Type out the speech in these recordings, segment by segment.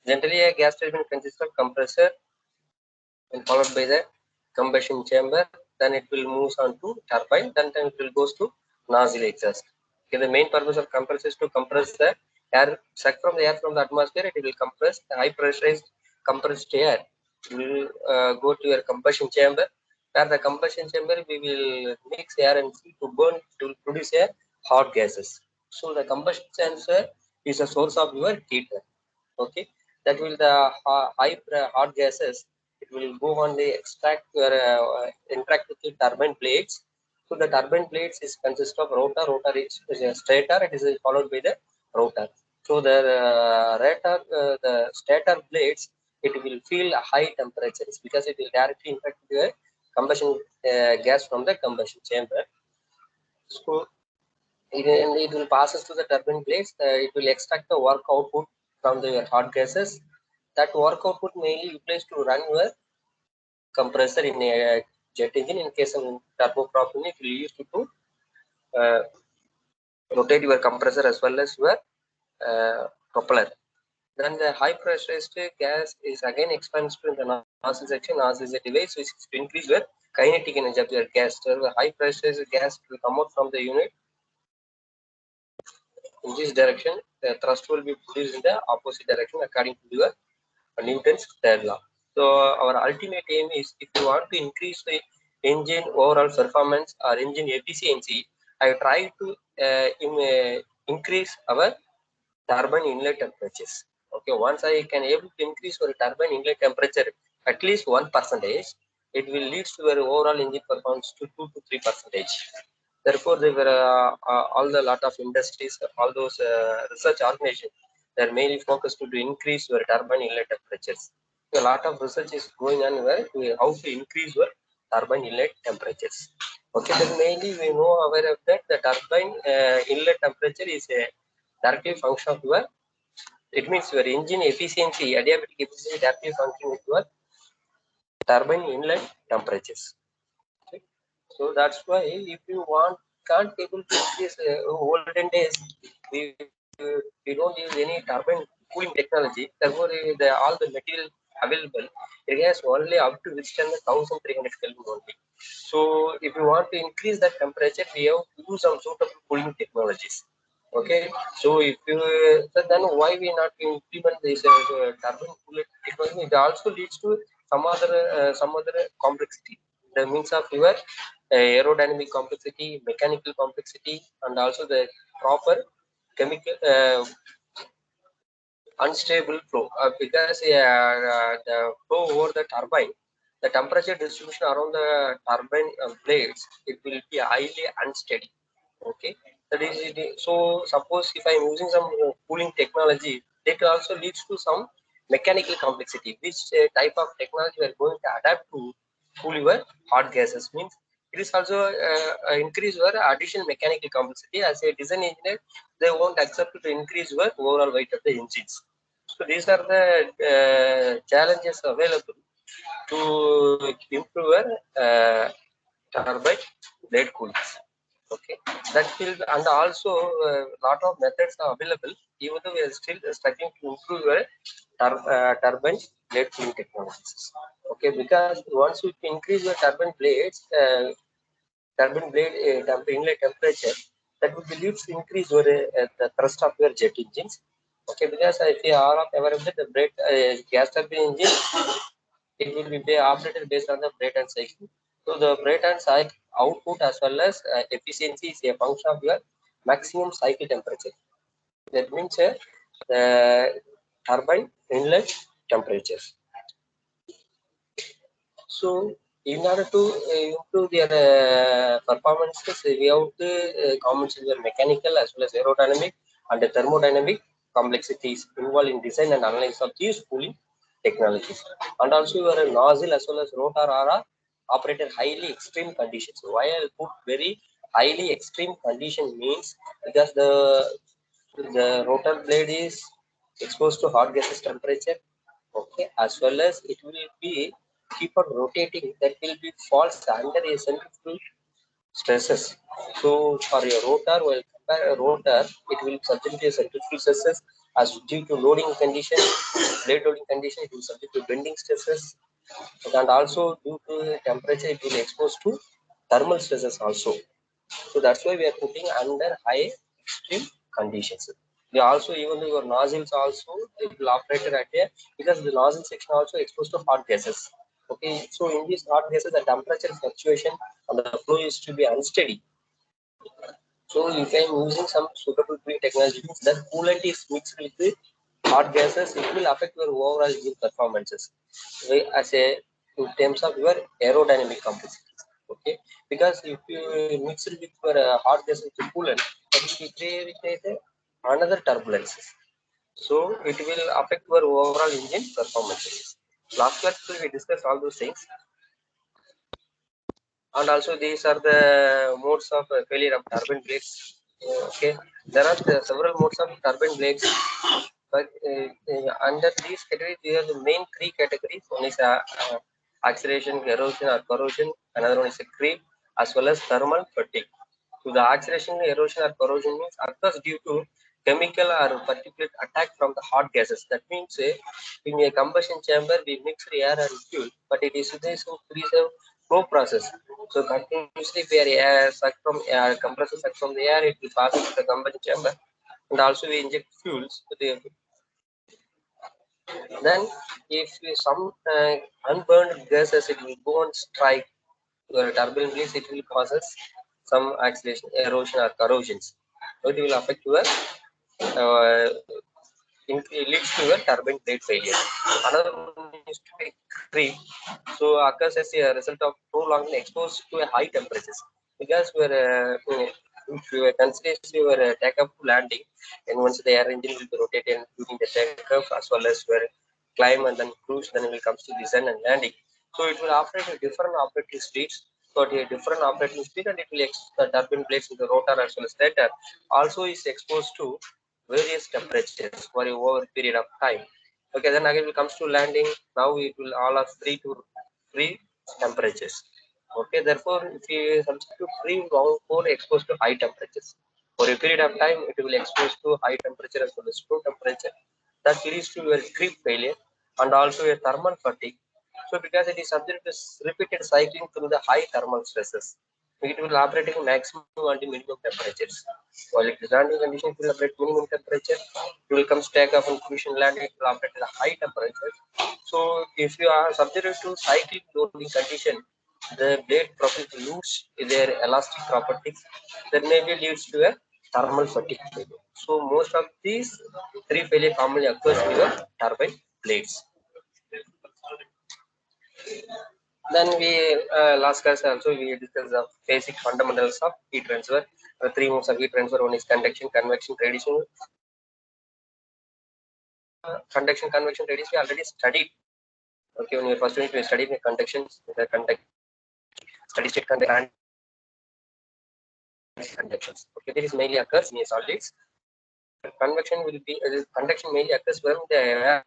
Generally, a gas turbine consists of compressor and followed by the combustion chamber. Then it will move on to turbine. Then it will goes to nozzle exhaust. Okay, the main purpose of compressor is to compress the air, suck from the air from the atmosphere. It will compress the high pressurized compressed air. It will go to your combustion chamber. Where the combustion chamber we will mix air and fuel to burn to produce a hot gases. So the combustion chamber is a source of your heat. Okay, that will the high hot gases. It will go on the extract your interact with the turbine blades. So the turbine blades is consist of rotor is a stator. It is followed by the rotor. So the rotor the stator blades, it will feel high temperatures because it will directly impact the combustion gas from the combustion chamber. So it will passes to the turbine blades. It will extract the work output from the hot gases. That work output mainly utilized to run your compressor in a jet engine. In case of turboprop, it will use to uh, rotate your compressor as well as your propeller. Then the high pressurized gas is again expands to the nozzle section. Nozzle is a device which is to increase your kinetic energy of your gas. So the high pressurized gas will come out from the unit in this direction. The thrust will be produced in the opposite direction according to your Newton's third law. So our ultimate aim is, if you want to increase the engine overall performance or engine efficiency, I try to increase our turbine inlet temperatures. Okay, once I can able to increase our turbine inlet temperature at least 1%, it will lead to your overall engine performance to 2 to 3%. Therefore, there were all the lot of industries, all those research organizations, they are mainly focused to increase your turbine inlet temperatures. So a lot of research is going on where how to increase your turbine inlet temperatures. Okay, then mainly we know aware of that the turbine inlet temperature is a directly function of your. It means your engine efficiency, adiabatic efficiency, directly function with your turbine inlet temperatures. Okay. So that's why if you want can't able to increase olden days, we, we don't use any turbine cooling technology. Therefore, all the material available, it has only up to withstand 1300 Kelvin only. So if you want to increase that temperature, we have to use some suitable cooling technologies. Okay, so if you so then why we not implement this turbine cooling technology? It also leads to some other complexity. The means of your aerodynamic complexity, mechanical complexity, and also the proper chemical unstable flow because the flow over the turbine, the temperature distribution around the turbine blades, it will be highly unsteady. Okay, that is it. So suppose if I am using some cooling technology, that also leads to some mechanical complexity. Which type of technology we are going to adapt to cool your hot gases means it is also increase your additional mechanical complexity. As a design engineer, they won't accept to increase your overall weight of the engines. So these are the challenges available to improve your turbine blade cooling. Okay, that will, and also lot of methods are available. Even though we are still struggling to improve your turbine blade cooling technologies. Okay, because once you increase your turbine blades, turbine blade inlet temperature, that will be leads to increase your the thrust of your jet engines. Okay, because if you are aware of the blade gas turbine engine, it will be operated based on the Brayton cycle. So the Brayton cycle output as well as efficiency is a function of your maximum cycle temperature. That means the turbine inlet temperature. So in order to improve their performances, we have to compensate their mechanical as well as aerodynamic and the thermodynamic complexities involved in design and analysis of these cooling technologies. And also your nozzle as well as rotor are operated highly extreme conditions. So why I put very highly extreme condition means because the rotor blade is exposed to hot gases temperature. Okay, as well as it will be keep on rotating, that will be falls under a centrifugal stresses. So for your rotor, well, compare a rotor, it will subject to centrifugal stresses as due to loading condition, blade loading condition, it will subject to bending stresses, and also due to temperature, it will expose to thermal stresses also. So that's why we are putting under high extreme conditions. We also, even though your nozzles also, it will operate at a, because the nozzle section also exposed to hot gases. Okay, so in these hot gases, the temperature fluctuation and the flow is to be unsteady. So if I am using some suitable cooling technology, that coolant is mixed with the hot gases, it will affect your overall engine performances. As a, in terms of your aerodynamic capacity. Okay, because if you mix it with your hot gas with the coolant, that will create another turbulence. So it will affect your overall engine performances. Last class we discussed all those things, and also these are the modes of failure of turbine blades. Okay, there are several modes of turbine blades, but under these categories we have the main three categories. One is acceleration, erosion or corrosion, another one is a creep, as well as thermal fatigue. So the acceleration, erosion or corrosion means occurs due to chemical or particulate attack from the hot gases. That means in a combustion chamber we mix air and fuel, but it is this preserve flow process. So continuously we are air suck from air, compressor suck from the air, it will pass into the combustion chamber, and also we inject fuels. Then if some unburned gases, it will go and strike your turbine blades, it will causes some acceleration, erosion or corrosions. So it will affect your it leads to a turbine blade failure. Another one is to be creep. So occurs as a result of prolonged exposed to a high temperatures. Because if you consider your takeoff to landing, and once the air engine will be rotated during the takeoff as well as your climb and then cruise, then it will comes to descent and landing. So it will operate at different operating speeds. So at a different operating speed, and it will the turbine blades in the rotor as well as stator also is exposed to various temperatures for a over period of time. Okay, then again it comes to landing. Now it will all are free temperatures. Okay, therefore if you subject to free long for exposed to high temperatures for a period of time, it will expose to high temperature as well as low temperature. That leads to your creep failure and also a thermal fatigue. So because it is subject to repeated cycling through the high thermal stresses, it will operate in maximum and minimum temperatures. While it is landing condition, it will operate minimum temperature. It will come stack up and cruise and landing, it will operate at a high temperature. So if you are subjected to cyclic loading condition, the blade profile lose their elastic properties. That maybe leads to a thermal fatigue failure. So most of these three failure commonly occurs in your turbine blades. Then we last class also we discussed the basic fundamentals of heat transfer. The three modes of heat transfer: one is conduction, convection, radiation. Conduction, convection, radiation we already studied. Okay, when you first unit we studied the conduction, the conduct, steady state conduction, conductions. Okay, this mainly occurs in solids. Convection will be conduction mainly occurs when the air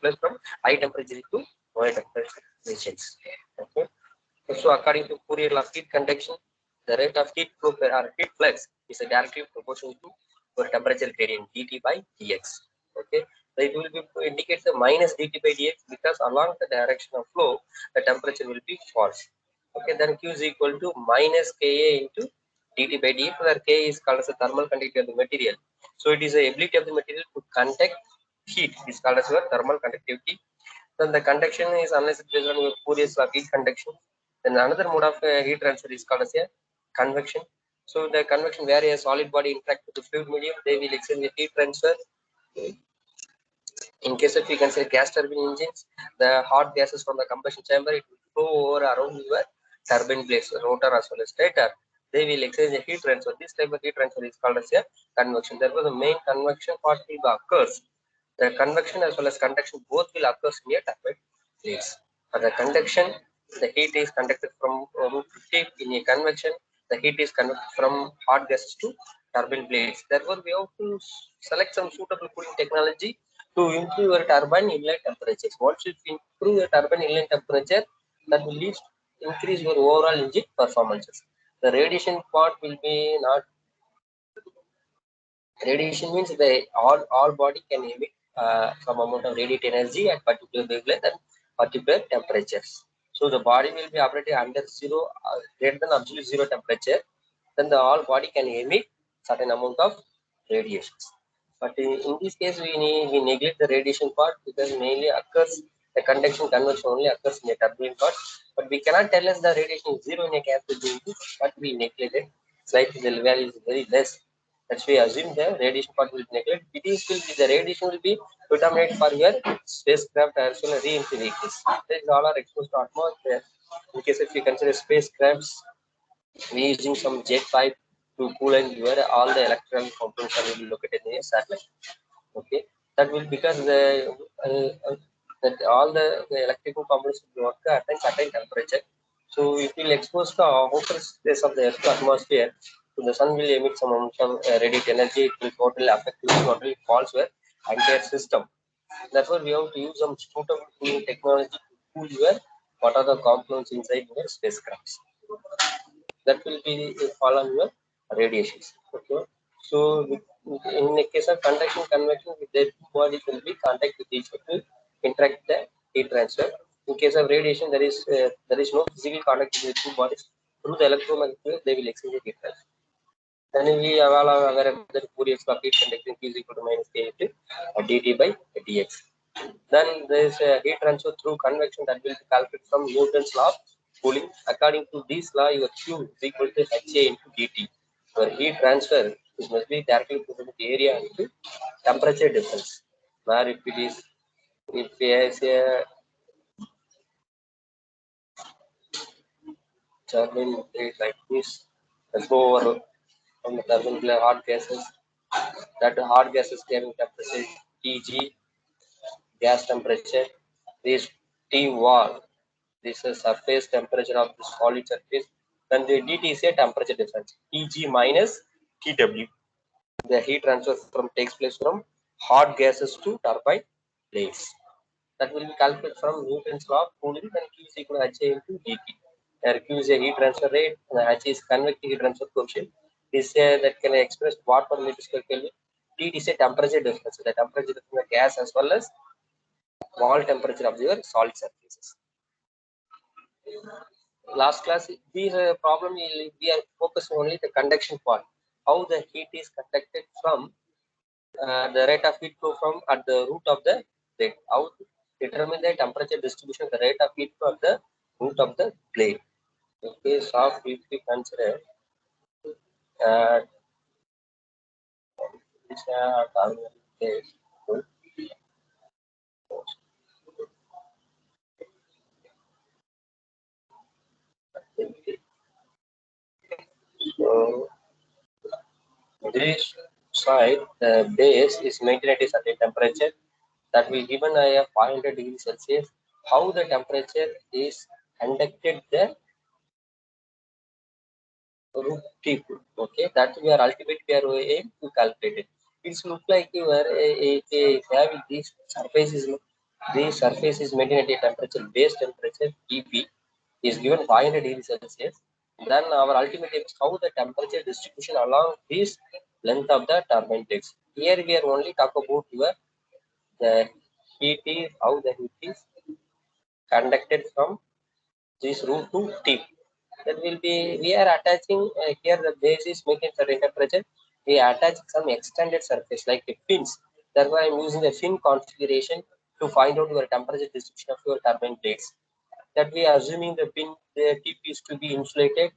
flows from high temperature to low temperature regions. Okay. So according to Fourier law of heat conduction, the rate of heat flow or heat flux is directly proportional to your temperature gradient dt by dx. Okay, so it will be indicate the minus dt by dx because along the direction of flow, the temperature will be false. Okay, then Q is equal to minus Ka into dt by dx, where K is called as the thermal conductivity of the material. So it is the ability of the material to conduct heat. It is called as your thermal conductivity. Then the conduction is unless it based on your Fourier's law of heat conduction. Then another mode of heat transfer is called as a convection. So the convection where a solid body interacts with the fluid medium, they will exchange the heat transfer. In case of you can say gas turbine engines, the hot gases from the combustion chamber, it will flow over around your turbine blades, rotor as well as stator. They will exchange the heat transfer. This type of heat transfer is called as a convection. Therefore, the main convection part will occurs. The convection as well as conduction both will occur in a turbine blades. For the conduction, the heat is conducted from root to tip. In a convection, the heat is conducted from hot gases to turbine blades. Therefore, we have to select some suitable cooling technology to improve your turbine inlet temperatures. Once you improve your turbine inlet temperature, that will lead to increase your overall engine performances. The radiation part will be not Radiation means the all body can emit some amount of radiant energy at particular wavelength and particular temperatures. So the body will be operating under zero, greater than absolute zero temperature. Then the all body can emit certain amount of radiations. But in this case, we neglect the radiation part because mainly occurs the conduction conversion only occurs in the turbine part. But we cannot tell us the radiation is zero in a cathode, but we neglect it. Slightly the value is very less. That's why we assume the radiation part will be neglect. It is will be the radiation will be predominant for your spacecraft as well as re-entry vehicles. These all are exposed to atmosphere. In case if you consider spacecrafts, we using some jet pipe to cool and where all the electrical components are will be located in a satellite. Okay, that will because that all the electrical components will work at a certain temperature. So it will expose the outer space of the Earth's atmosphere. So the sun will emit some amount of radiant energy. It will totally affect you, totally falls your entire system. Therefore, we have to use some suitable cooling technology to cool your what are the components inside your spacecraft. That will be fall on your radiations. Okay, so in the case of conduction convection, with the two bodies will be contact with each other to interact the heat transfer. In case of radiation, there is no physical contact with the two bodies. Through the electromagnetic wave they will exchange the heat transfer. Then we are all aware that Fourier's law heat conducting is equal to minus k into dt by dx. Then there is a heat transfer through convection that will be calculated from Newton's law of cooling. According to this law, your Q is equal to HA into dt. Your heat transfer is must be directly proportional to area into temperature difference. Where if it is, if there is a turbine blade like this, let's go over from the turbine blade hot gases. That hot gases carrying temperature Tg, gas temperature. This T wall, this is surface temperature of the solid surface. Then the dt is a temperature difference, Tg minus Tw. The heat transfer from takes place from hot gases to turbine blades. That will be calculated from Newton's law of cooling. Then Q is equal to HA into dt. Where Q is a heat transfer rate and H is convective heat transfer coefficient. This that can express watt per meter square Kelvin. T is a temperature difference. The temperature of the gas as well as wall temperature of your solid surfaces. Last class, this problem we are focusing only the conduction part. How the heat is conducted from the rate of heat flow from at the root of the blade. How to determine the temperature distribution, the rate of heat flow at the root of the blade. In case of if we consider uh, this case, so this side the base is maintained at a certain temperature that we given a 500 degrees Celsius. How the temperature is conducted the root tip. Okay, that we are ultimate we are aim to calculate it. It's look like you are having this surface is maintained at a temperature base temperature TP is given 500 degrees Celsius. Then our ultimate aim is how the temperature distribution along this length of the turbine blades. Here we are only talk about your the heat is how the heat is conducted from this root to tip. That will be we are attaching here the base is making certain temperature. We attach some extended surface like a fins. That's why I'm using the fin configuration to find out your temperature distribution of your turbine blades. That we are assuming the tip is to be insulated.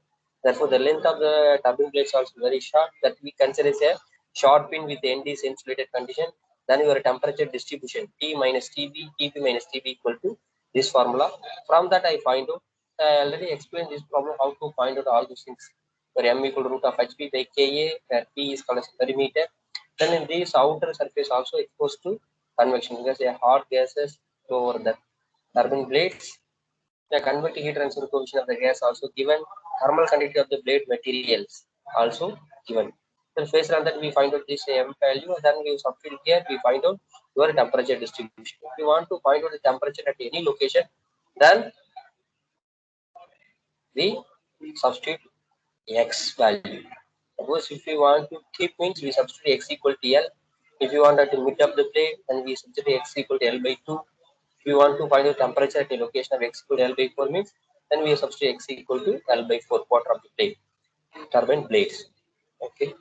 Therefore, the length of the turbine blades also very short. That we consider as a short pin with the end is insulated condition. Then your temperature distribution T minus TB, TP minus TB equal to this formula. From that, I find out. I already explained this problem how to find out all those things. Where M equal to root of HP by Ka, where P is called as perimeter. Then in this outer surface also exposed to convection because a hot gases over the turbine blades. The convective heat transfer coefficient of the gas also given. Thermal conductivity of the blade materials also given. Then based on that we find out this M value. Then we substitute here we find out your temperature distribution. If you want to find out the temperature at any location, then we substitute X value. Suppose if you want to keep means we substitute x equal to L. If you want to mid up the plate, then we substitute x equal to L by 2. If you want to find the temperature at a location of x equal to L by 4 means, then we substitute x equal to L by 4 quarter of the plate, turbine blades. Okay.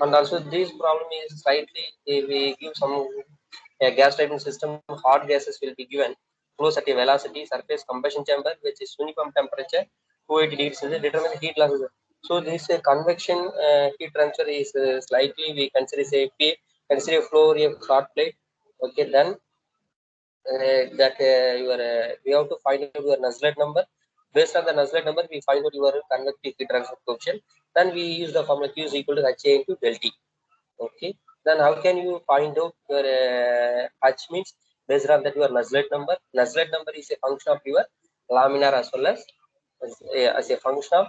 And also this problem is slightly, if we give some a gas typing system, hot gases will be given close at a velocity, surface combustion chamber, which is uniform temperature, 280 degrees Celsius, determine the heat losses. So this convection heat transfer is slightly, we consider say P, consider flow area of hot plate. Okay, then that we have to find out your Nuzlette number. Based on the Nuzlette number, we find out your convective heat transfer coefficient. Then we use the formula Q is equal to HA into del T. Okay, then how can you find out your H means based on that your Nuzlette number. Nuzlette number is a function of your laminar as well as a function of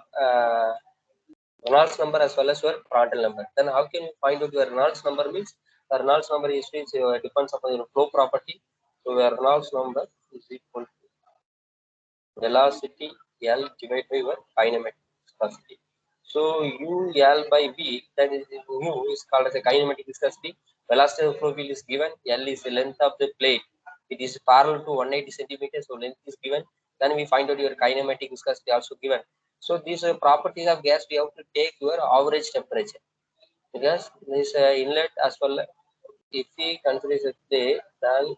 Reynolds number as well as your Prandtl number. Then how can you find out your Reynolds number means the Reynolds number is depends upon your flow property. So your Reynolds number is equal to velocity L divided by your kinematic viscosity. So U L by V, that is mu is called as a kinematic viscosity. Velocity of flow wheel is given. L is the length of the plate. It is parallel to 180 centimeters, so length is given. Then we find out your kinematic viscosity also given. So these properties of gas we have to take your average temperature because this inlet as well. If we consider it today, then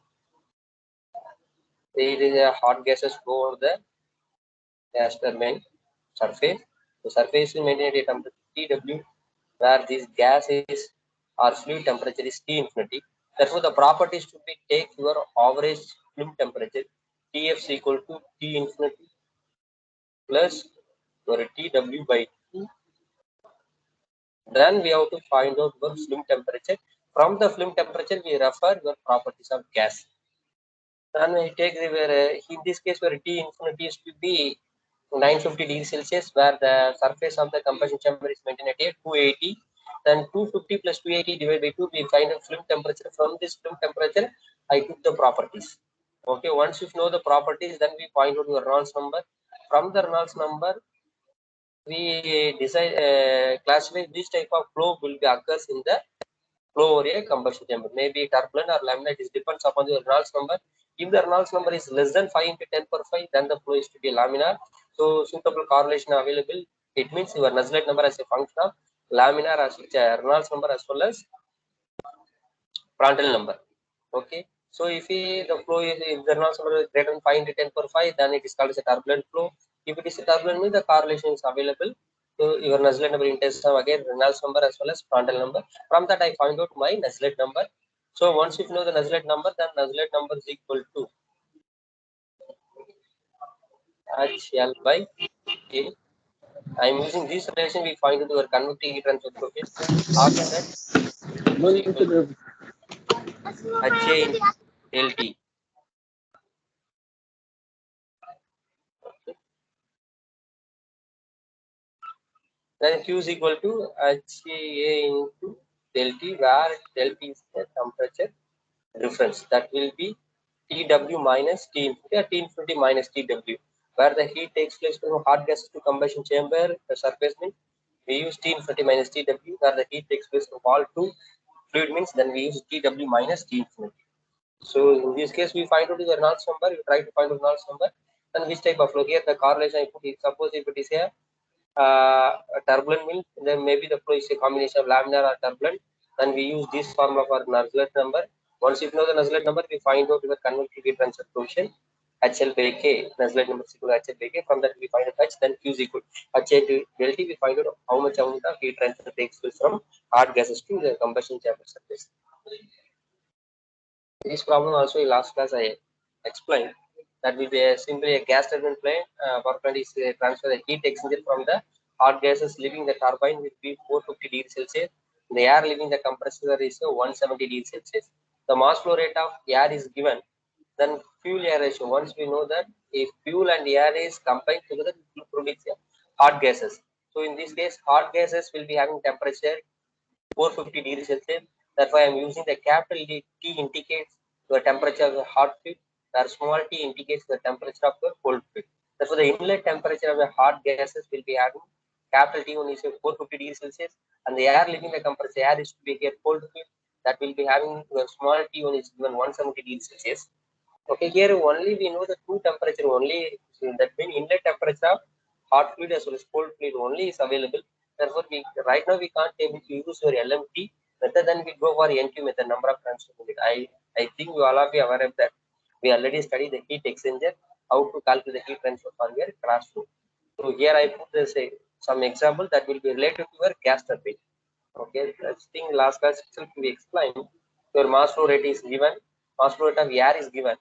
there is a hot gases go over the gas turbine surface. The surface is maintained at a temperature Tw, where this gas is or fluid temperature is T infinity. Therefore, the properties to be take your average fluid temperature Tf is equal to T infinity plus your Tw by 2. Then we have to find out your fluid temperature. From the fluid temperature, we refer your properties of gas. Then we take the in this case where T infinity is to be 950 degrees Celsius, where the surface of the combustion chamber is maintained at 280. Then 250 plus 280 divided by 2, we find a film temperature. From this film temperature, I took the properties. Okay, once you know the properties, then we find out your Reynolds number. From the Reynolds number, we decide classify which type of flow will be occurs in the flow over a combustion chamber. Maybe turbulent or laminar. It depends upon the Reynolds number. If the Reynolds number is less than 5 into 10 power 5, then the flow is to be laminar. So suitable correlation available. It means your Nuzlette number as a function of laminar as Reynolds number as well as Prandtl number. Okay. So if the flow is if the Reynolds number is greater than 5 into 10 power 5, then it is called as a turbulent flow. If it is a turbulent, means the correlation is available. So your Nuzlette number in test of again Reynolds number as well as Prandtl number. From that I find out my Nuzlette number. So once you know the Nuzlette number, then Nuzlette number is equal to HL by A. I am using this relation. We find out your convective heat transfer coefficient. After that is equal to HA in LT. Then Q is equal to HA into del T, where del T is the temperature difference. That will be TW minus T infinity or T infinity minus TW, where the heat takes place from hot gas to combustion chamber, the surface means we use T infinity minus TW, where the heat takes place from wall to fluid means then we use TW minus T infinity. So in this case, we find out the Reynolds number, you try to find out Reynolds number, and which type of flow. Here the correlation I put is suppose if it is a turbulent means then maybe the flow is a combination of laminar or turbulent. Then we use this formula for Nuzlette number. Once you know the Nuzlette number, we find out the convective heat transfer coefficient HL by K. Nuzlette number is equal to HL by K. From that we find out H. Then Q is equal to HA to del T. We find out how much amount of heat transfer takes place from hot gases to the combustion chamber surface. This problem also in last class I explained. That will be simply a gas turbine plant. Power plant is transfer the heat exchanger from the hot gases leaving the turbine will be 450 degrees Celsius. The air leaving the compressor is 170 degrees Celsius. The mass flow rate of air is given. Then fuel air ratio. Once we know that if fuel and air is combined together, it will produce hot gases. So in this case, hot gases will be having temperature 450 degrees Celsius. That's why I'm using the capital T indicates the temperature of the hot fluid, where small t indicates the temperature of the cold fluid. Therefore, the inlet temperature of the hot gases will be having capital T1 is a 450 degrees Celsius, and the air leaving the compressed air is to be a cold fluid that will be having your small T1 is given 170 degrees Celsius. Okay, here only we know the two temperature only, that means inlet temperature of hot fluid as well as cold fluid only is available. Therefore, we right now we can't able to use your LMT method, then we go for NQ method, number of transfer unit. I think you all are aware of that. We already studied the heat exchanger, how to calculate the heat transfer for your classroom. So here I put this some example that will be related to your gas turbine. Okay, that's thing last class itself we explained. Your mass flow rate is given, mass flow rate of air is given.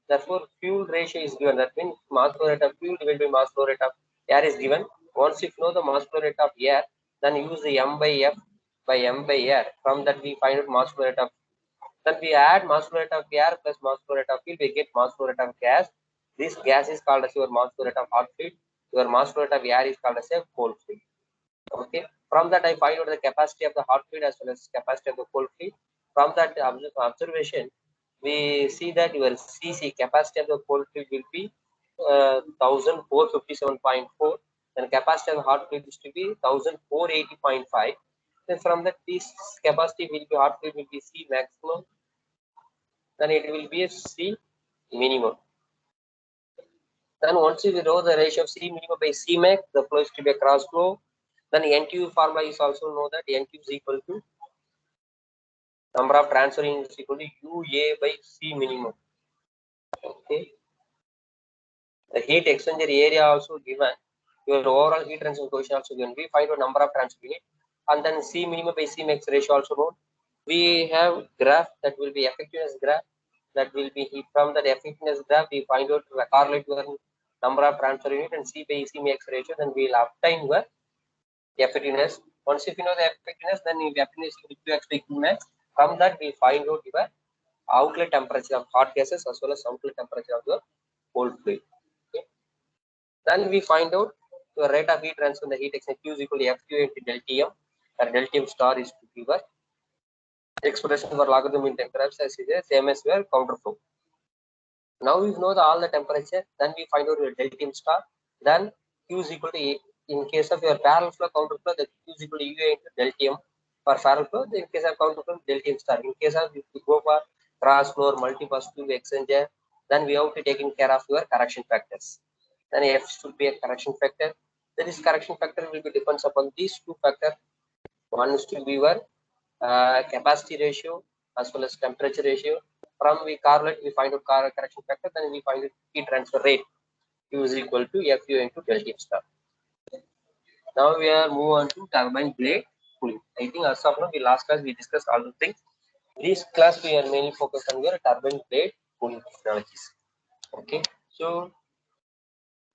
Therefore, fuel ratio is given. That means mass flow rate of fuel divided by mass flow rate of air is given. Once you know the mass flow rate of air, then use the M by F by M by air. From that we find out mass flow rate of. Then we add mass flow rate of air plus mass flow rate of fuel. We get mass flow rate of gas. This gas is called as your mass flow rate of hot fluid. Your mass flow rate of air is called as a cold fluid. Okay, from that I find out the capacity of the hot fluid as well as capacity of the cold fluid. From that observation, we see that your CC capacity of the cold fluid will be 1457.4, and capacity of the hot fluid is to be 1480.5. Then from that this capacity will be hot fluid will be C maximum, then it will be a C minimum. Then once you know the ratio of C minimum by C max, the flow is to be a cross flow. Then NTU formula is also know that NTU is equal to number of transfer units is equal to UA by C minimum. Okay. The heat exchanger area also given. Your overall heat transfer coefficient also given. We find out number of transfer unit, and then C minimum by C max ratio also known. We have graph that will be effectiveness graph that will be from that effectiveness graph we find out the correlate your number of transfer unit and C by C max ratio. Then we will obtain your effectiveness. Once if you know the effectiveness, then if effectiveness is equal to Q max, from that we find out your outlet temperature of hot gases as well as outlet temperature of the cold fluid. Okay. Then we find out the rate of heat transfer in the heat exchanger Q is equal to FQ into delta M, where delta M star is to give a expression for logarithm in temperature as is the same as your counter flow. Now we know all the temperature, then we find out your delta M star, then Q is equal to A. In case of your parallel flow, counter flow, the Q is equal to UA into delta M. For parallel flow, in case of counter flow, delta M star. In case of if you go for cross flow, multi-pass tube exchanger, then we have to take in care of your correction factors. Then F should be a correction factor. Then this correction factor will be depends upon these two factors. One is to be your capacity ratio as well as temperature ratio. From we correlate, we find out correction factor, then we find out heat transfer rate. Q is equal to FU into delta M star. Now we are move on to turbine blade cooling. I think as of now, we last class we discussed all the things. This class we are mainly focused on your turbine blade cooling technologies. Okay, so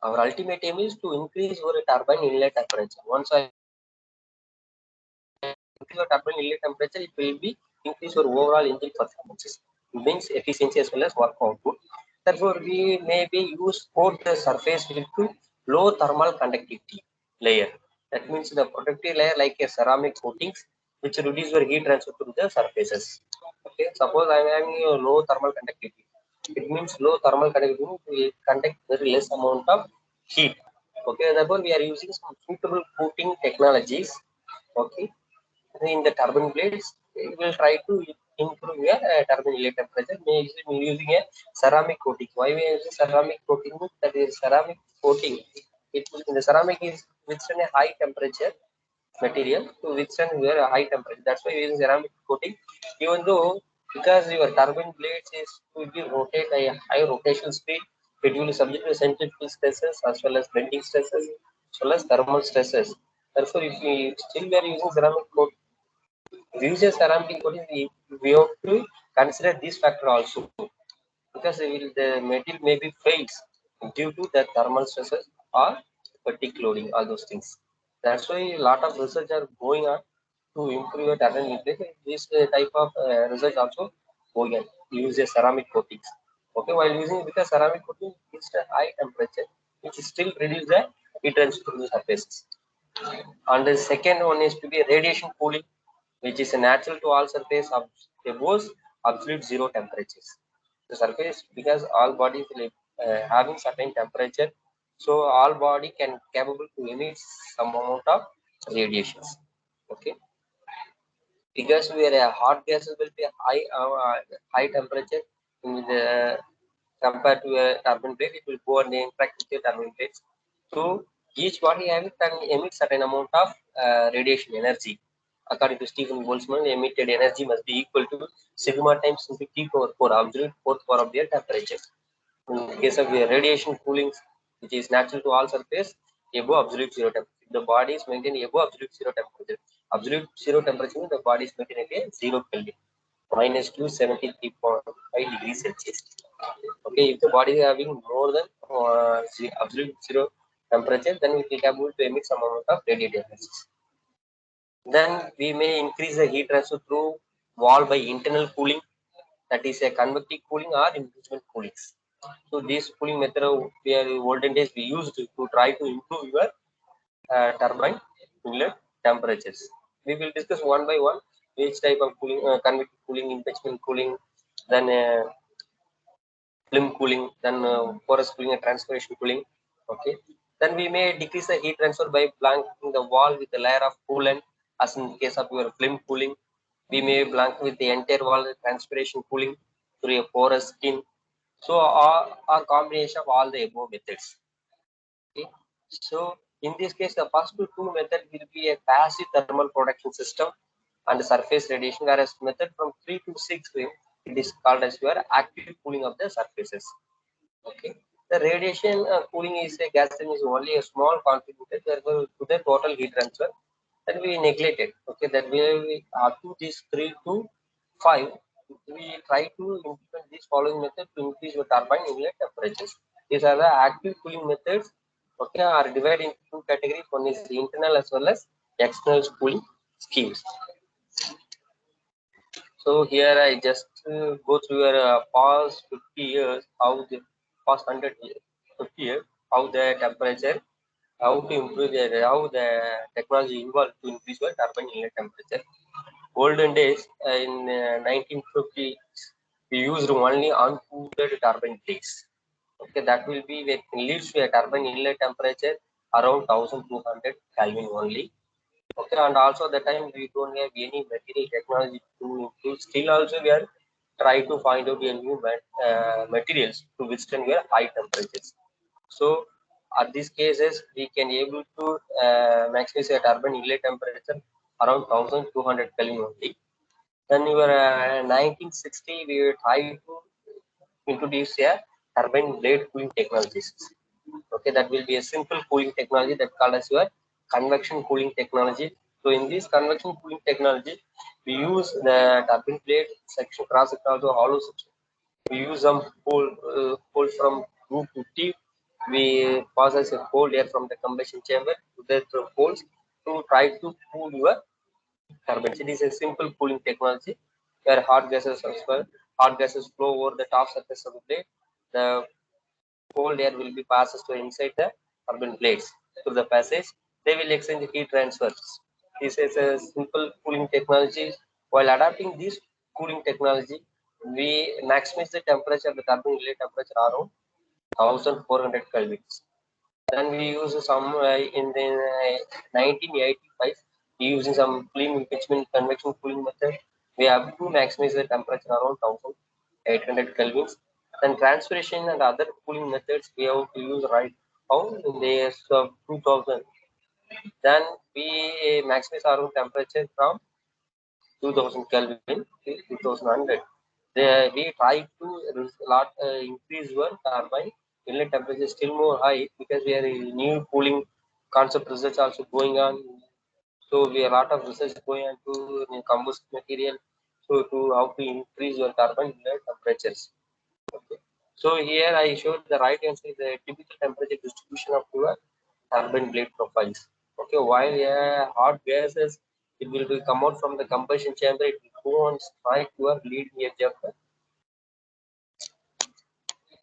our ultimate aim is to increase your turbine inlet temperature. Once I increase your turbine inlet temperature, it will be increase your overall engine performances, means efficiency as well as work output. Therefore, we maybe use coat the surface with low thermal conductivity layer. That means the protective layer like a ceramic coatings which reduce your heat transfer to the surfaces. Okay, suppose I am having a low thermal conductivity. It means low thermal conductivity will conduct very less amount of heat. Okay, therefore we are using some suitable coating technologies. Okay, in the turbine blades, we will try to improve your turbine inlet temperature using a ceramic coating. Why we are using ceramic coating? That is ceramic coating. It will, the ceramic is withstand a high temperature material to withstand your high temperature. That's why we are using ceramic coating. Even though because your turbine blades is to be rotate at a high rotational speed, it will be subject to centrifugal stresses as well as bending stresses as well as thermal stresses. Therefore, if we still we are using ceramic coating, use a ceramic coating, we have to consider this factor also, because the material may be fails due to the thermal stresses or fatigue loading, all those things. That's why a lot of research are going on to improve your turbine inlet. This type of research also going on. Use a ceramic coatings. Okay, while using because ceramic coating is a high temperature, which still reduce the heat transfer to the surfaces. And the second one is to be radiation cooling, which is a natural to all surface of above absolute zero temperatures. The surface, because all bodies will having certain temperature, So all body can capable to emit some amount of radiations. Okay, because where a hot gases will be high temperature in the compared to a turbine blade, it will go and interact with the turbine blades. So each body can emit certain amount of radiation energy. According to Stephen Boltzmann, emitted energy must be equal to sigma times T power 4, absolute fourth power of their temperature. In the case of radiation cooling, which is natural to all surface, above absolute zero temperature. The body is maintained above absolute zero temperature. Absolute zero temperature means the body is maintained at 0 Kelvin, minus 273.5 degrees Celsius. Okay, if the body is having more than absolute zero temperature, then we will be able to emit some amount of radiative energy. Then we may increase the heat transfer through wall by internal cooling, that is a convective cooling or inducement cooling. So this cooling method we are olden days we used to try to improve your turbine inlet temperatures. We will discuss one by one each type of cooling, convective cooling, induction cooling, then film cooling, then porous cooling and transpiration cooling. Okay. Then we may decrease the heat transfer by blanking the wall with a layer of coolant, as in the case of your film cooling. We may blank with the entire wall transpiration cooling through a porous skin. So our combination of all the above methods. Okay. So in this case, the first two methods will be a passive thermal protection system and surface radiation, whereas method from 3 to 6 it is called as your active cooling of the surfaces. Okay. The radiation cooling is a gas stream is only a small contributor to the total heat transfer that we neglected. Okay, that we up to this 3 to 5, we try to implement this following method to increase the turbine inlet temperatures. These are the active cooling methods. Okay, are divided into two categories. One is internal as well as external cooling schemes. So here I just go through your past 50 years, how the past 100 years, 50 years, how the temperature, how to improve how the technology involved to increase your turbine inlet temperature. Olden days in 1950, we used only uncooled turbine blades. Okay, that will be where it leads to a turbine inlet temperature around 1200 Kelvin only. Okay, and also the time we don't have any material technology to improve. Still also we are trying to find out a new materials to withstand your high temperatures. So at these cases we can able to maximize a turbine inlet temperature around 1200 Kelvin only. Then your 1960 we try to introduce a turbine blade cooling technologies. Okay, that will be a simple cooling technology that called as your convection cooling technology. So in this convection cooling technology, we use the turbine blade section cross section also hollow section. We use some hole from root to tip. We pass as a cold air from the combustion chamber to the holes to try to cool your turbines. It is a simple cooling technology where hot gases flow over the top surface of the blade. The cold air will be passes to inside the turbine blades through the passage. They will exchange heat transfers. This is a simple cooling technology. While adapting this cooling technology, we maximize the temperature of the turbine inlet temperature around 1400 kelvins. Then we use some in the 1985 using some clean impeachment convection cooling method. We have to maximize the temperature around 1800 kelvins. Then transpiration and other cooling methods we have to use right now in the years of 2000. Then we maximize our temperature from 2000 Kelvin to 2100. We try to increase one turbine inlet temperature still more high because we are in new cooling concept research also going on. So we have a lot of research going on to combust material. So to how to increase your turbine inlet temperatures. Okay. So here I showed the right answer is the typical temperature distribution of your turbine blade profiles. Okay, while hot gases it will come out from the combustion chamber, it will go on strike your leading edge of the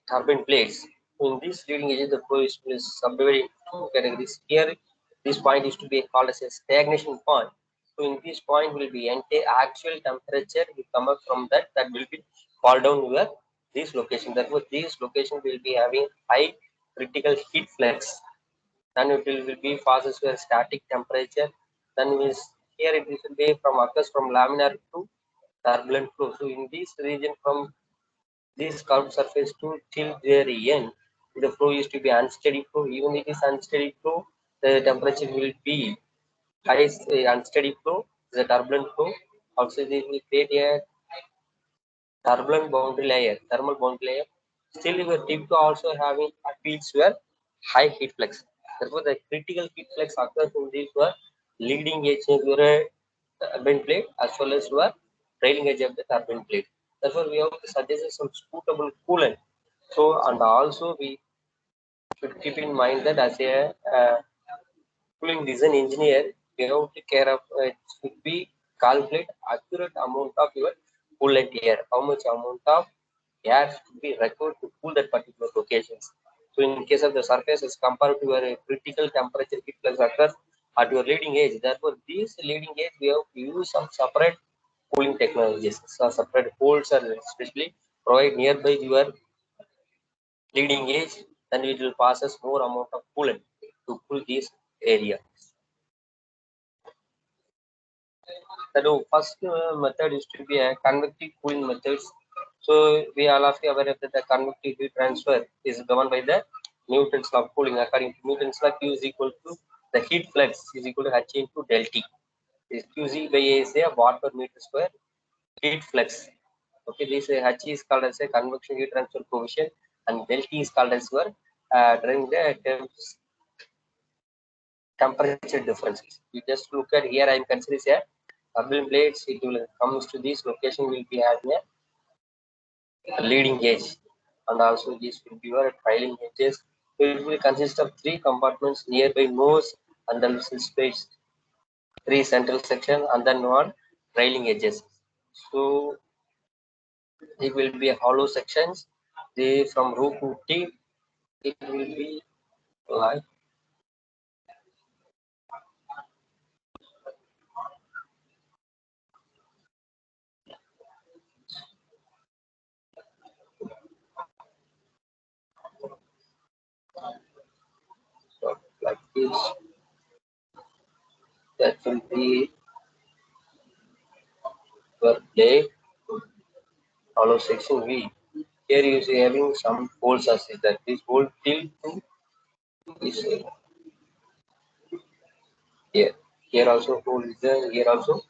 turbine blades. So in this leading edge, the flow is subdivided into two categories. Here, this point is to be called as a stagnation point. So in this point will be actual temperature will come up from that will be fall down over this location. Therefore, this location will be having high critical heat flux. Then it will be passes to a static temperature. Then is here it will be from occurs from laminar to turbulent flow. So in this region from this curved surface to till their end, the flow is to be unsteady flow. Even if it is unsteady flow, the temperature will be high. Unsteady flow is a turbulent flow. Also, this will create a turbulent boundary layer, thermal boundary layer. Still, your tip to also having fields where high heat flux. Therefore, the critical heat flux occurs in these were leading edge of your turbine plate as well as your trailing edge of the turbine plate. Therefore, we have to suggest some suitable coolant. So, and also we should keep in mind that as a cooling design engineer, you have to care of it should be calculate accurate amount of your coolant air, how much amount of air should be required to cool that particular locations. So in case of the surface as compared to your critical temperature heat flux occurs at your leading edge. Therefore, this leading edge we have to use some separate cooling technologies. So separate holes are especially provide nearby your leading edge, then it will pass us more amount of coolant to cool this area. The first method is to be a convective cooling methods. So we all of you aware of that the convective heat transfer is governed by the Newton's law of cooling. According to Newton's law, Q is equal to the heat flux is equal to H into del T. This QC by A is a watt per meter square heat flux. Okay, this H is called as a convection heat transfer coefficient, and del T is called as your during the temperature differences. You just look at here. I am considering a turbine blades. It will comes to this location will be having a leading edge, and also this will be your trailing edges. So it will consist of three compartments nearby nose and then space, three central section, and then one trailing edges. So it will be a hollow sections. They from root to tip. It will be like so like this. That will be your plate hollow section V. Here you see having some holes as is that this hole till to this here. Here also hole is there. Here also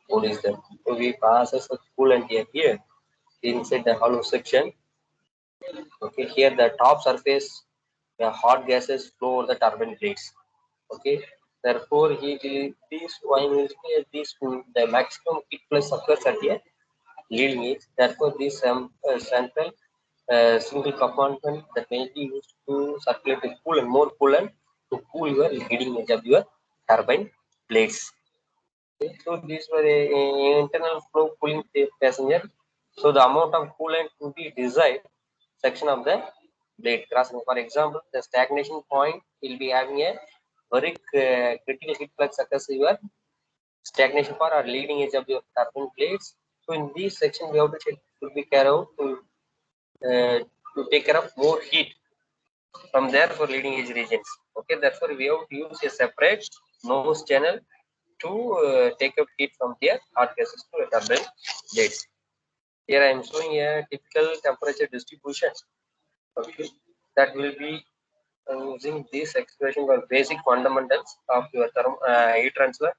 hole is there. So we pass as a coolant here inside the hollow section. Okay, here the top surface, the hot gases flow over the turbine blades. Okay, therefore this one is this the maximum heat flux occurs at the leading edge. Therefore, this central single compartment that may be used to circulate the coolant, more coolant to cool your leading edge of your turbine blades. Okay, so these were a internal flow cooling passenger. So the amount of coolant to be desired section of the blade crossing. For example, the stagnation point will be having a very critical heat flux occurs your stagnation point or leading edge of your turbine blades. So in this section, we have to take to be care out uh, to take care of more heat from there for leading edge regions. Okay, therefore we have to use a separate nose channel to take up heat from here hot gases to a turbine blades. Here I am showing a typical temperature distribution. Okay, that will be using this expression for basic fundamentals of your heat transfer.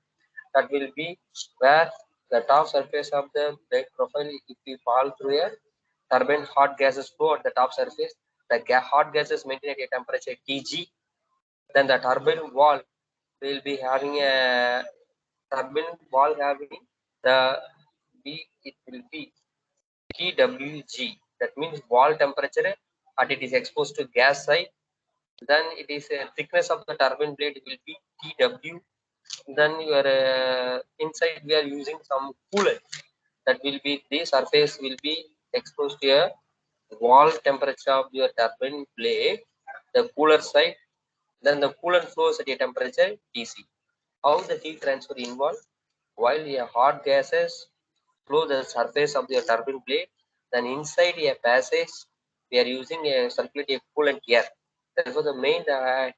That will be where the top surface of the blade profile, if we fall through a turbine, hot gases flow at the top surface. The hot gases maintain at a temperature Tg. Then the turbine wall will be having a turbine wall having the B. It will be TWG. That means wall temperature at it is exposed to gas side. Then it is a thickness of the turbine blade will be TW. Then your inside we are using some coolant that will be the surface will be exposed to a wall temperature of your turbine blade, the cooler side. Then the coolant flows at a temperature Tc. How the heat transfer involved? While a hot gases flow the surface of the turbine blade, then inside a passage we are using a circulating coolant air. Therefore, the main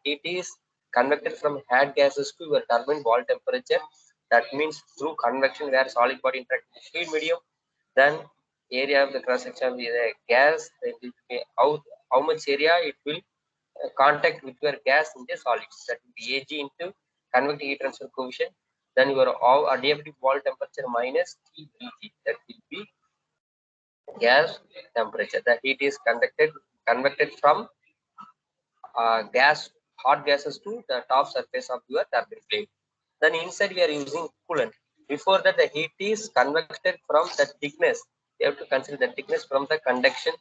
heat is convected from hot gases to your turbine wall temperature. That means through convection, where solid body interact with the fluid medium, then area of the cross section of the gas, then it will be how much area it will contact with your gas in the solids. That will be Ag into convective heat transfer coefficient. Then your adaptive wall temperature minus TBG. That will be gas temperature. The heat is convected from hot gases to the top surface of your turbine blade. Then inside we are using coolant. Before that, the heat is convected from the thickness. You have to consider the thickness from the conduction,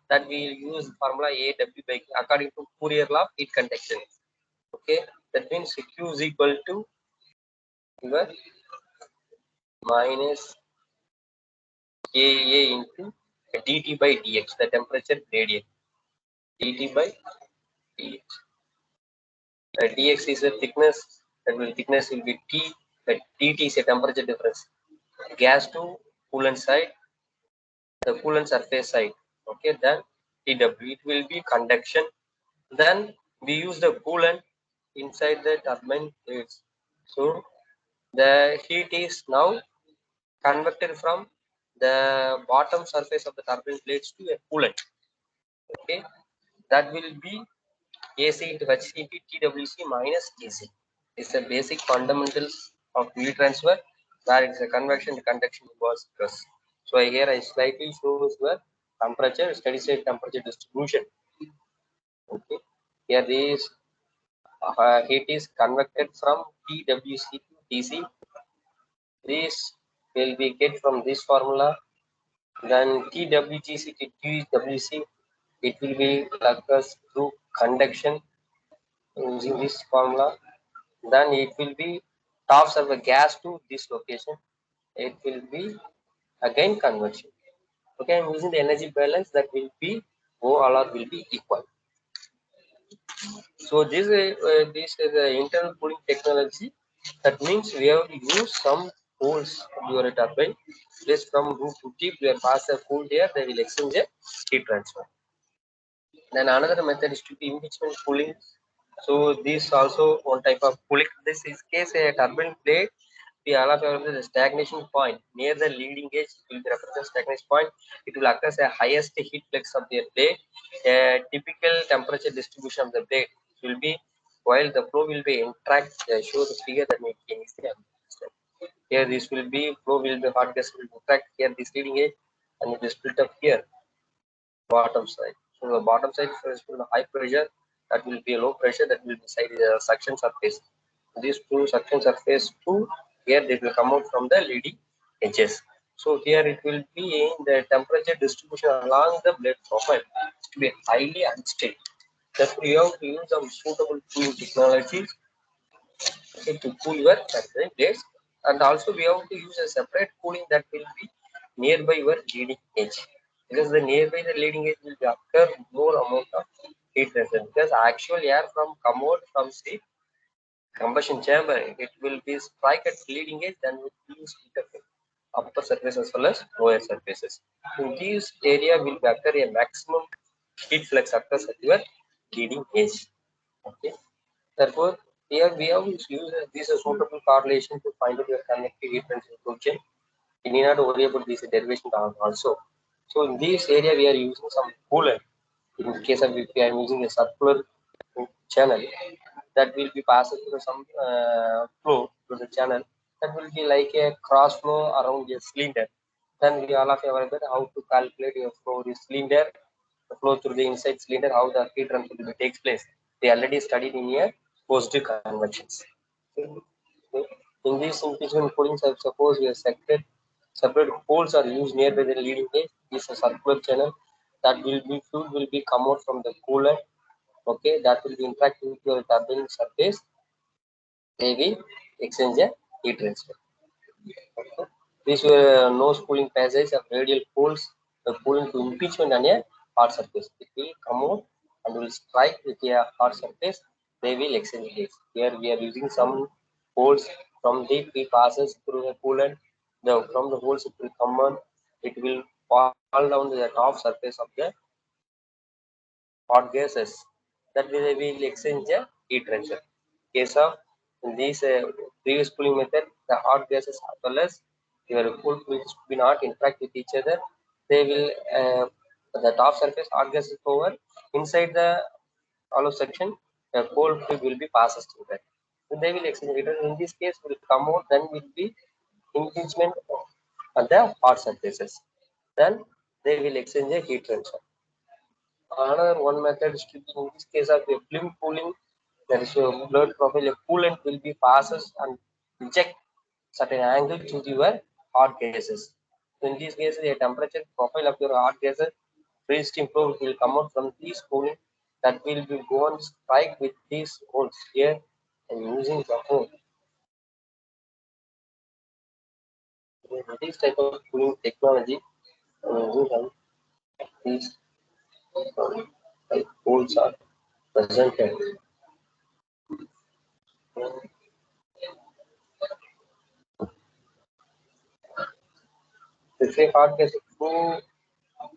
that we use formula AW by according to Fourier law of heat conduction. Okay, that means Q is equal to your minus KA into dt by dx, the temperature gradient. dt by dx. Dx is the thickness. Thickness will be T. The dt is a temperature difference. Gas to coolant side, the coolant surface side. Okay, then TW, it will be conduction. Then we use the coolant inside the turbine blades. So the heat is now convected from the bottom surface of the turbine blades to a coolant. Okay, that will be AC into HCP TWC minus AC. It's the basic fundamentals of heat transfer, where it's a convection to conduction was stress. So here I slightly shows the temperature, steady state temperature distribution. Okay, here this heat is convected from TWC to TC. This will be get from this formula. Then TWGC to TWC, it will be occurs through conduction using this formula. Then it will be tops of the gas to this location. It will be again conversion. Okay, I'm using the energy balance, that will be O all R will be equal. So this is the internal cooling technology. That means we have to use some holes to your turbine. Just from roof to tip, we are pass a cool air, they will exchange a heat transfer. Then another method is to be impeachment cooling. So this also one type of cooling. This is case a turbine blade. We all of the stagnation point near the leading edge will represent stagnation point. It will occur as a highest heat flux of the blade. A typical temperature distribution of the blade will be, while the flow will be interact. Show the figure that may be easily understood. Here this will be flow will be hot gas will interact here this leading edge, and it is split up here bottom side. So the bottom side is for the high pressure, that will be a low pressure, that will be side the suction surface. These two suction surface two, here they will come out from the leading edges. So here it will be in the temperature distribution along the blade profile to be highly unstable. Therefore, you have to use some suitable cooling technologies to cool your turbine blades, and also we have to use a separate cooling that will be nearby your leading edge, because the nearby the leading edge will occur more amount of heat transfer, because actual air from come out from the combustion chamber, it will be strike at leading edge, then it will split up upper surface as well as lower surfaces. In this area will occur a maximum heat flux occurs at your leading edge. Okay. Therefore, here we have used this a suitable correlation to find out your convective heat transfer coefficient. You need not worry about this derivation also. So in this area, we are using some coolant. In case of if I am using a circular channel, that will be passed through some flow to the channel. That will be like a cross flow around a cylinder. Then we all of you are aware how to calculate your flow the cylinder, the flow through the inside cylinder, how the heat transfer will takes place. We already studied in here positive convections. So, in this impeachment cooling, suppose we are separate holes are used nearby the leading edge. This is a circular channel, that will be fluid will be come out from the cooler. Okay, that will be interact with your turbine surface. They will exchange a heat transfer. Okay. This nose cooling passage of radial poles, the cooling to impeachment on a hard surface. It will come out and will strike with a hard surface. They will exchange heat. Here we are using some holes from the heat passes through the coolant. From the holes it will come on. It will fall down to the top surface of the hot gases. that will exchange a heat transfer. Case of these previous cooling method, the hot gases as well as your cool fluids will not interact with each other. They will the top surface hot gas is over inside the hollow section. The cold fluid will be passes through that. So they will exchange it. In this case, will come out. Then will be impingement on the hot surfaces. Then they will exchange a heat transfer. Another one method is to in this case of a film cooling, there is a blood profile, a coolant will be passes and inject certain angle to your hot gases. So in these cases, a temperature profile of your hot gases, free steam flow will come out from these cooling that will be go on strike with these holes here and using the hole. This type of cooling technology using these holes are presented. If a hot gas flow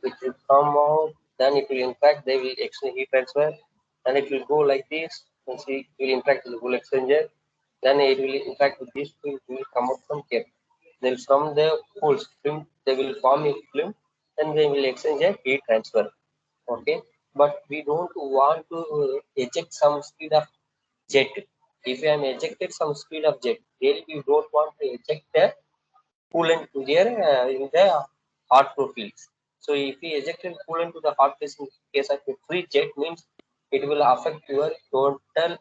it will come out, then it will interact, they will exchange heat transfer, and it will go like this. And see, it will interact with the cool exchanger, then it will interact with this, it will come out from here. Then from the holes, film, they will form a film, and they will exchange a heat transfer. Okay, but we don't want to eject some speed of jet. If I am ejected some speed of jet, really we don't want to eject the coolant to their in the hot flow fields. So if we ejected coolant to the hot phase in case of a free jet means it will affect your total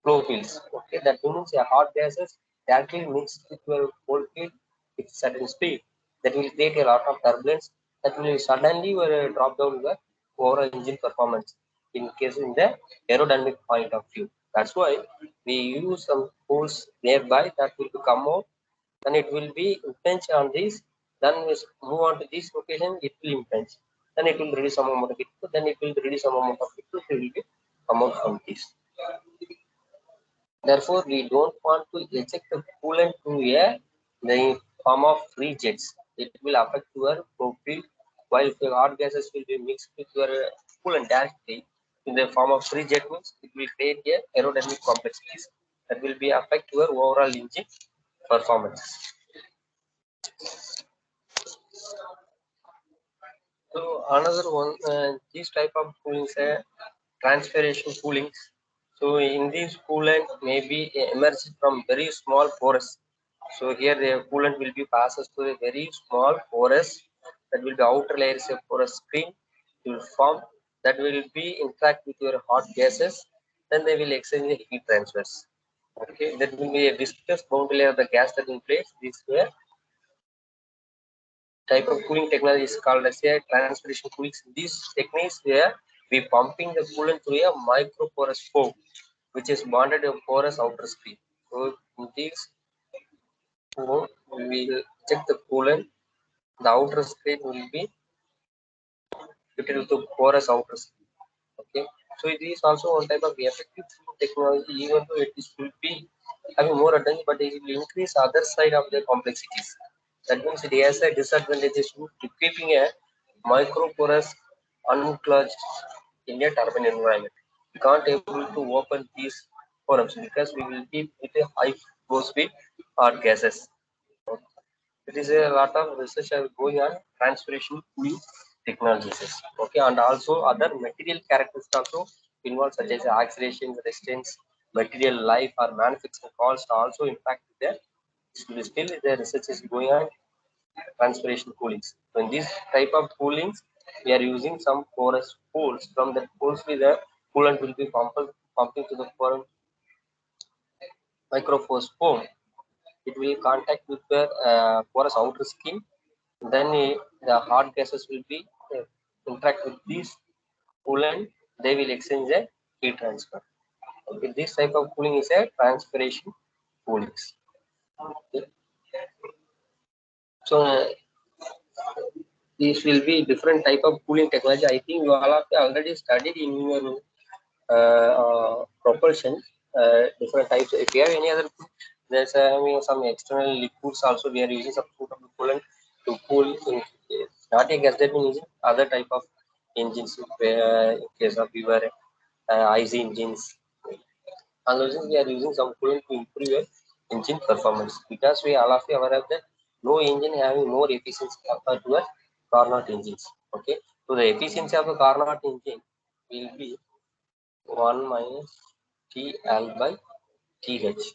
flow fields. Okay, that means your hot gases directly mixed with your cold field with certain speed. That will create a lot of turbulence. That will suddenly drop down your overall engine performance in case in the aerodynamic point of view. That's why we use some holes nearby that will come out, then it will be impinge on this, then we move on to this location, it will impinge, then it will release some amount of it, then it will release some amount of it, it will be come out from this. Therefore, we don't want to eject the coolant to air the form of free jets. It will affect your profile, while your hot gases will be mixed with your coolant directly in the form of free jet means it will create a aerodynamic complexities that will be affect your overall engine performance. So another one, this type of cooling is a transpiration cooling. So in this coolant may be emerged from very small pores. So here the coolant will be passes through a very small porous that will be outer layers of porous screen will form that will be interact with your hot gases. Then they will exchange the heat transfers. Okay, that will be a viscous boundary layer of the gas that in place. This way type of cooling technology is called as a transpiration cooling. These techniques where we pumping the coolant through a microporous foam, which is bonded to a porous outer screen. So in this foam, we will check the coolant. The outer screen will be fitted with the porous outer screen. Okay, so it is also one type of effective technology, even though it is will be having more advantage, but it will increase other side of the complexities. That means it has a disadvantage to keeping a microporous uncludged in a turbine environment. We can't able to open these forums because we will be with a high flow speed or gases. It is a lot of research are going on transpiration cooling technologies. Okay, and also other material characteristics also involved such as acceleration, resistance, material life or manufacturing cost also impact there. Still the research is going on transpiration coolings. So in this type of coolings, we are using some porous holes. From the holes, the coolant will be pumping to the microforce foam. It will contact with the porous outer skin. Then the hot gases will be interact with this coolant. They will exchange a heat transfer. Okay, this type of cooling is a transpiration cooling. Okay. So this will be different type of cooling technology. I think you all have already studied in your propulsion different types. If you have any other, there's some external liquids also. We are using some sort of coolant to cool in not a gas that we using other type of engines in case of your IC engines. And those we are using some coolant to improve your engine performance, because we all of you aware of that no engine having more efficiency compared to a Carnot engines. Okay, so the efficiency of a Carnot engine will be 1 minus TL by TH.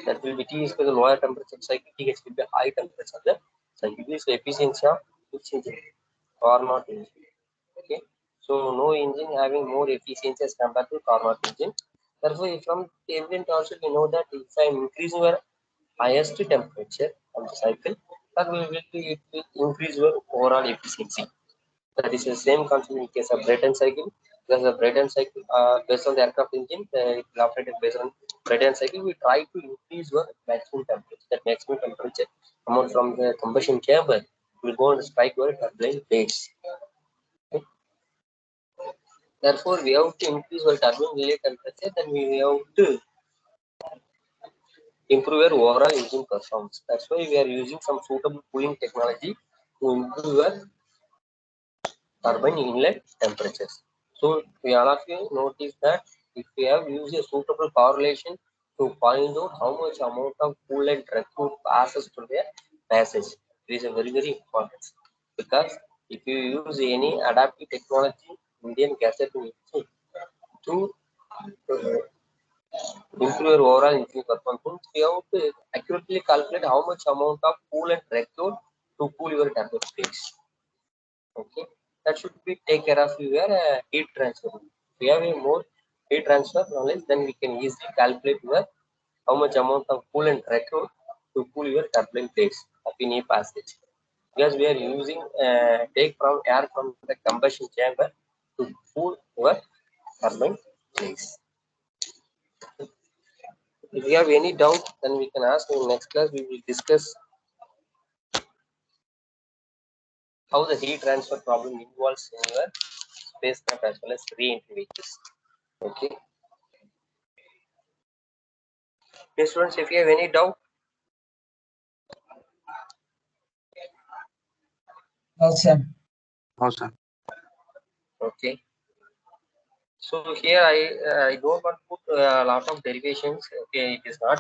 That will be T is for the lower temperature cycle, TH will be high temperature the cycle. This is the efficiency of which engine? Carnot engine. Okay, so no engine having more efficiency as compared to Carnot engine. Therefore, from the evident also we know that if I am increasing your highest temperature of the cycle, that it will increase your overall efficiency. That is the same concept in case of Brayton cycle. Because the Brayton cycle, based on the aircraft engine, it will operate based on Brayton cycle. We try to increase your maximum temperature. That maximum temperature amount from the combustion chamber will go and strike your turbine blades. Okay. Therefore, we have to increase our turbine relay temperature. Then we have to improve your overall engine performance. That's why we are using some suitable cooling technology to improve your turbine inlet temperatures. So we all of you notice that if we have used a suitable correlation to find out how much amount of coolant recruit passes through the passage, it is a very important, because if you use any adaptive technology, Indian gasket engine, to improve your overall engine performance, we have to accurately calculate how much amount of coolant recruit to cool your turbine blades. Okay, that should be take care of your heat transfer. If we have a more heat transfer knowledge, then we can easily calculate your how much amount of coolant required to cool your turbine blades of in a passage. Because we are using take from air from the combustion chamber to cool your turbine blades. If you have any doubt, then we can ask in next class. We will discuss how the heat transfer problem involves in your spacecraft as well as re-entry vehicles. Okay. Okay, students, if you have any doubt. No, sir. No, sir. Okay. So here I don't want to put a lot of derivations. Okay, it is not